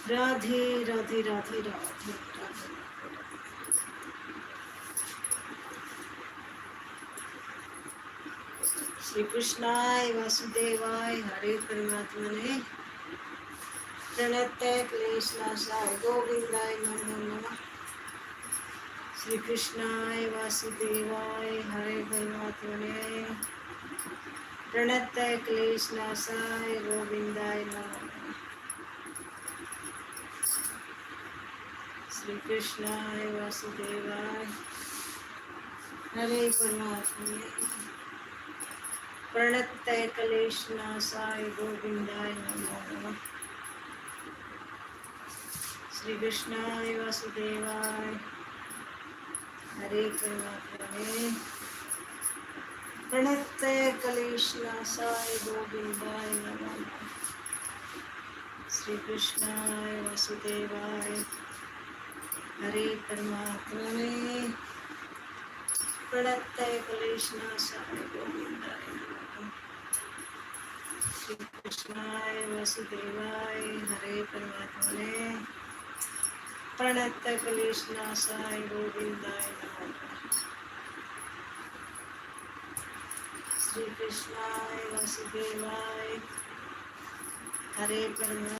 राधे राधे राधे राधे राधे। श्री कृष्णाय वासुदेवाय हरे परमात्मने प्रणतय क्लेशनाशाय गोविंदाय नमो नमः। श्री कृष्णाय वासुदेवाय हरे परमात्मने प्रणतय क्लेशनाशाय गोविंदाय नमो नमः। श्री कृष्णाय वासुदेवाय हरे परमात्मने प्रणतय क्लेशनाशाय गोविंदाय नमो नमः। श्री कृष्णाय वासुदेवाय हरे परमात्मने प्रणतय क्लेशनाशाय गोविंदाय नमो नमः। श्री कृष्णाय वासुदेवाय हरे परमात्मने प्रणतय क्लेशनाशाय गोविंदाय नमः। श्री कृष्णाय वासुदेवाय हरे परमात्मने प्रणतय क्लेशनाशाय गोविंदाय नमः। श्री कृष्णाय वासुदेवाय हरे परमात्मने